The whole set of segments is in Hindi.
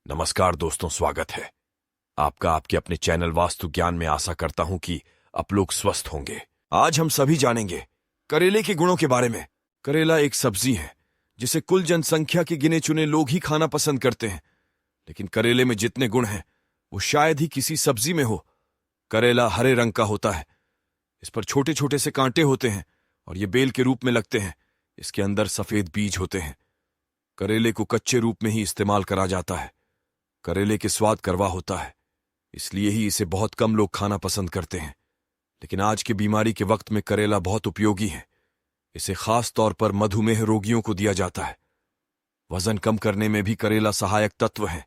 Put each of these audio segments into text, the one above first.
नमस्कार दोस्तों, स्वागत है आपका आपके अपने चैनल वास्तु ज्ञान में। आशा करता हूं कि आप लोग स्वस्थ होंगे। आज हम सभी जानेंगे करेले के गुणों के बारे में। करेला एक सब्जी है जिसे कुल जनसंख्या के गिने चुने लोग ही खाना पसंद करते हैं, लेकिन करेले में जितने गुण हैं वो शायद ही किसी सब्जी में हो। करेला हरे रंग का होता है, इस पर छोटे छोटे से कांटे होते हैं और ये बेल के रूप में लगते हैं। इसके अंदर सफेद बीज होते हैं। करेले को कच्चे रूप में ही इस्तेमाल करा जाता है। करेले के स्वाद कड़वा होता है, इसलिए ही इसे बहुत कम लोग खाना पसंद करते हैं। लेकिन आज की बीमारी के वक्त में करेला बहुत उपयोगी है। इसे खास तौर पर मधुमेह रोगियों को दिया जाता है। वजन कम करने में भी करेला सहायक तत्व है।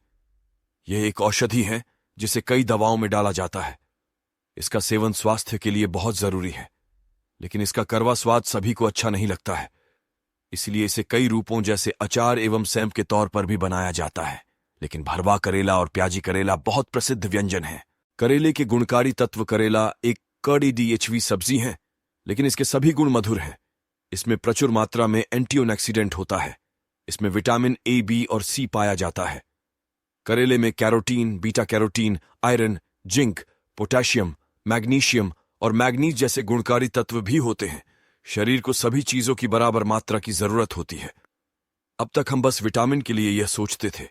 यह एक औषधि है जिसे कई दवाओं में डाला जाता है। इसका सेवन स्वास्थ्य के लिए बहुत जरूरी है, लेकिन इसका कड़वा स्वाद सभी को अच्छा नहीं लगता है। इसलिए इसे कई रूपों जैसे अचार एवं सैंप के तौर पर भी बनाया जाता है। लेकिन भरवा करेला और प्याजी करेला बहुत प्रसिद्ध व्यंजन है। करेले के गुणकारी तत्व। करेला एक कड़ी डीएचवी सब्जी है, लेकिन इसके सभी गुण मधुर हैं। इसमें प्रचुर मात्रा में एंटीऑक्सीडेंट होता है। इसमें विटामिन ए, बी और सी पाया जाता है। करेले में carotene, beta carotene, iron, zinc, potassium, magnesium और मैग्नीज जैसे गुणकारी तत्व भी होते हैं। शरीर को सभी चीजों की बराबर मात्रा की जरूरत होती है। अब तक हम बस विटामिन के लिए यह सोचते थे,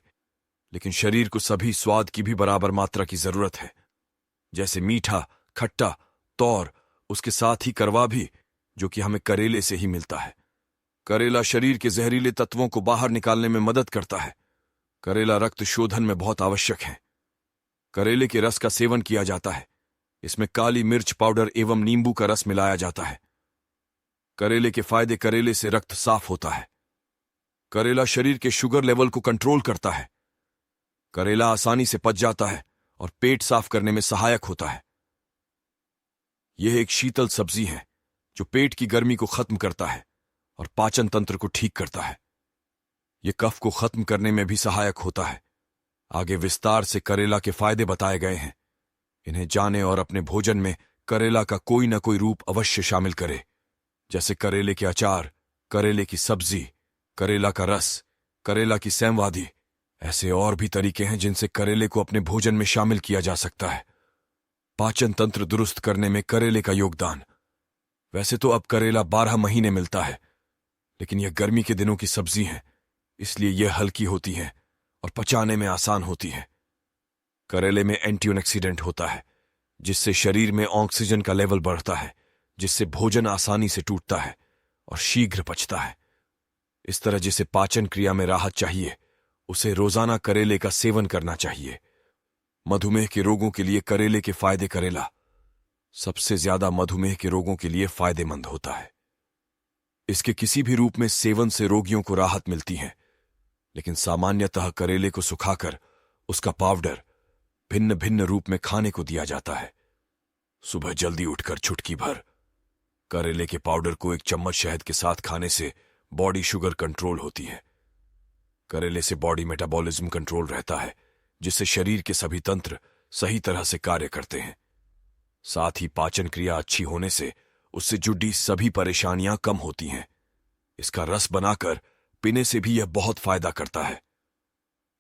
लेकिन शरीर को सभी स्वाद की भी बराबर मात्रा की जरूरत है, जैसे मीठा, खट्टा, तौर, उसके साथ ही कड़वा भी, जो कि हमें करेले से ही मिलता है। करेला शरीर के जहरीले तत्वों को बाहर निकालने में मदद करता है। करेला रक्त शोधन में बहुत आवश्यक है। करेले के रस का सेवन किया जाता है। इसमें काली मिर्च पाउडर एवं नींबू का रस मिलाया जाता है। करेले के फायदे। करेले से रक्त साफ होता है। करेला शरीर के शुगर लेवल को कंट्रोल करता है। करेला आसानी से पच जाता है और पेट साफ करने में सहायक होता है। यह एक शीतल सब्जी है जो पेट की गर्मी को खत्म करता है और पाचन तंत्र को ठीक करता है। यह कफ को खत्म करने में भी सहायक होता है। आगे विस्तार से करेला के फायदे बताए गए हैं। इन्हें जाने और अपने भोजन में करेला का कोई न कोई रूप अवश्य शामिल करे, जैसे करेले के अचार, करेले की सब्जी, करेला का रस, करेला की सैंवादी। ऐसे और भी तरीके हैं जिनसे करेले को अपने भोजन में शामिल किया जा सकता है। पाचन तंत्र दुरुस्त करने में करेले का योगदान। वैसे तो अब करेला 12 महीने मिलता है, लेकिन यह गर्मी के दिनों की सब्जी है, इसलिए यह हल्की होती है और पचाने में आसान होती है। करेले में एंटीऑक्सीडेंट होता है, जिससे शरीर में ऑक्सीजन का लेवल बढ़ता है, जिससे भोजन आसानी से टूटता है और शीघ्र पचता है। इस तरह जिसे पाचन क्रिया में राहत चाहिए, उसे रोजाना करेले का सेवन करना चाहिए। मधुमेह के रोगों के लिए करेले के फायदे। करेला सबसे ज्यादा मधुमेह के रोगों के लिए फायदेमंद होता है। इसके किसी भी रूप में सेवन से रोगियों को राहत मिलती है, लेकिन सामान्यतः करेले को सुखाकर उसका पाउडर भिन्न भिन्न रूप में खाने को दिया जाता है। सुबह जल्दी उठकर चुटकी भर करेले के पाउडर को 1 चम्मच शहद के साथ खाने से बॉडी शुगर कंट्रोल होती है। करेले से बॉडी मेटाबॉलिज्म कंट्रोल रहता है, जिससे शरीर के सभी तंत्र सही तरह से कार्य करते हैं। साथ ही पाचन क्रिया अच्छी होने से उससे जुड़ी सभी परेशानियां कम होती हैं। इसका रस बनाकर पीने से भी यह बहुत फायदा करता है।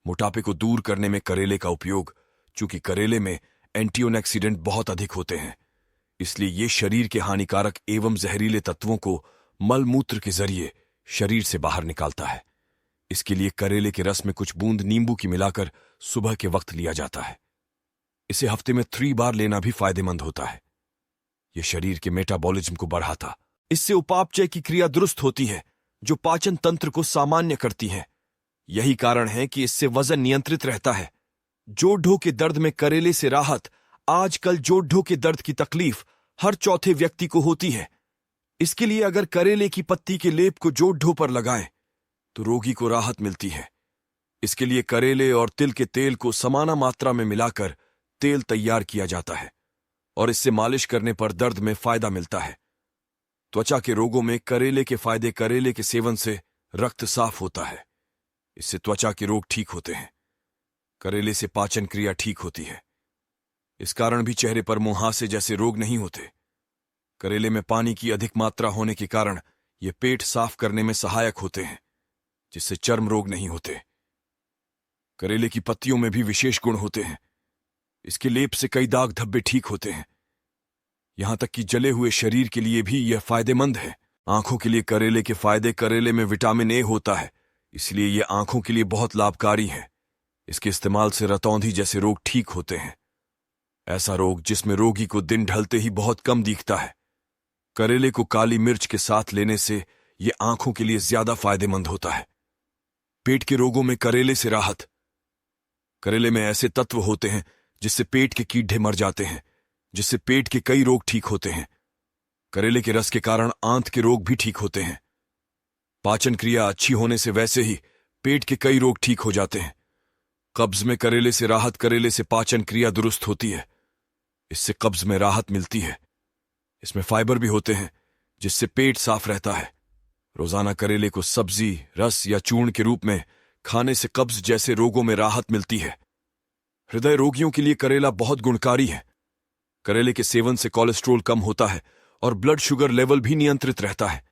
मोटापे को दूर करने में करेले का उपयोग। चूंकि करेले में एंटीऑक्सीडेंट बहुत अधिक होते हैं, इसलिए ये शरीर के हानिकारक एवं जहरीले तत्वों को मल मूत्र के जरिए शरीर से बाहर निकालता है। इसके लिए करेले के रस में कुछ बूंद नींबू की मिलाकर सुबह के वक्त लिया जाता है। इसे हफ्ते में 3 बार लेना भी फायदेमंद होता है। यह शरीर के मेटाबॉलिज्म को बढ़ाता। इससे उपापचय की क्रिया दुरुस्त होती है, जो पाचन तंत्र को सामान्य करती है। यही कारण है कि इससे वजन नियंत्रित रहता है। जोड़ों के दर्द में करेले से राहत। आजकल जोड़ों के दर्द की तकलीफ हर चौथे व्यक्ति को होती है। इसके लिए अगर करेले की पत्ती के लेप को जोड़ों पर लगाएं तो रोगी को राहत मिलती है। इसके लिए करेले और तिल के तेल को समाना मात्रा में मिलाकर तेल तैयार किया जाता है और इससे मालिश करने पर दर्द में फायदा मिलता है। त्वचा के रोगों में करेले के फायदे। करेले के सेवन से रक्त साफ होता है, इससे त्वचा के रोग ठीक होते हैं। करेले से पाचन क्रिया ठीक होती है, इस कारण भी चेहरे पर मुहासे जैसे रोग नहीं होते। करेले में पानी की अधिक मात्रा होने के कारण ये पेट साफ करने में सहायक होते हैं, जिससे चर्म रोग नहीं होते। करेले की पत्तियों में भी विशेष गुण होते हैं। इसके लेप से कई दाग धब्बे ठीक होते हैं। यहां तक कि जले हुए शरीर के लिए भी यह फायदेमंद है। आंखों के लिए करेले के फायदे। करेले में विटामिन ए होता है, इसलिए यह आंखों के लिए बहुत लाभकारी है। इसके इस्तेमाल से रतौंधी जैसे रोग ठीक होते हैं। ऐसा रोग जिसमें रोगी को दिन ढलते ही बहुत कम दिखता है। करेले को काली मिर्च के साथ लेने से यह आंखों के लिए ज्यादा फायदेमंद होता है। पेट के रोगों में करेले से राहत। करेले में ऐसे तत्व होते हैं जिससे पेट के कीड़े मर जाते हैं, जिससे पेट के कई रोग ठीक होते हैं। करेले के रस के कारण आंत के रोग भी ठीक होते हैं। पाचन क्रिया अच्छी होने से वैसे ही पेट के कई रोग ठीक हो जाते हैं। कब्ज में करेले से राहत। करेले से पाचन क्रिया दुरुस्त होती है, इससे कब्ज में राहत मिलती है। इसमें फाइबर भी होते हैं जिससे पेट साफ रहता है। रोजाना करेले को सब्जी, रस या चूर्ण के रूप में खाने से कब्ज जैसे रोगों में राहत मिलती है। हृदय रोगियों के लिए करेला बहुत गुणकारी है। करेले के सेवन से कोलेस्ट्रॉल कम होता है और ब्लड शुगर लेवल भी नियंत्रित रहता है।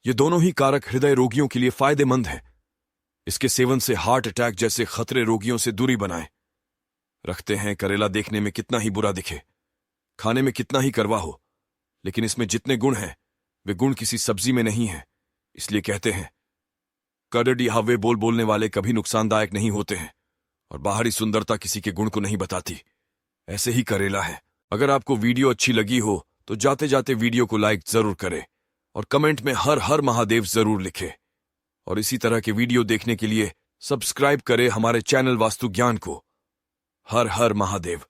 ये दोनों ही कारक हृदय रोगियों के लिए फायदेमंद हैं। इसके सेवन से हार्ट अटैक जैसे खतरे रोगियों से दूरी बनाए रखते हैं। करेला देखने में कितना ही बुरा दिखे, खाने में कितना ही कड़वा हो, लेकिन इसमें जितने गुण हैं वे गुण किसी सब्जी में नहीं है। इसलिए कहते हैं कड़ड़ी हवे बोल बोलने वाले कभी नुकसानदायक नहीं होते हैं और बाहरी सुंदरता किसी के गुण को नहीं बताती। ऐसे ही करेला है। अगर आपको वीडियो अच्छी लगी हो तो जाते जाते वीडियो को लाइक जरूर करें और कमेंट में हर हर महादेव जरूर लिखें। और इसी तरह के वीडियो देखने के लिए सब्सक्राइब करें हमारे चैनल वास्तु ज्ञान को। हर हर महादेव।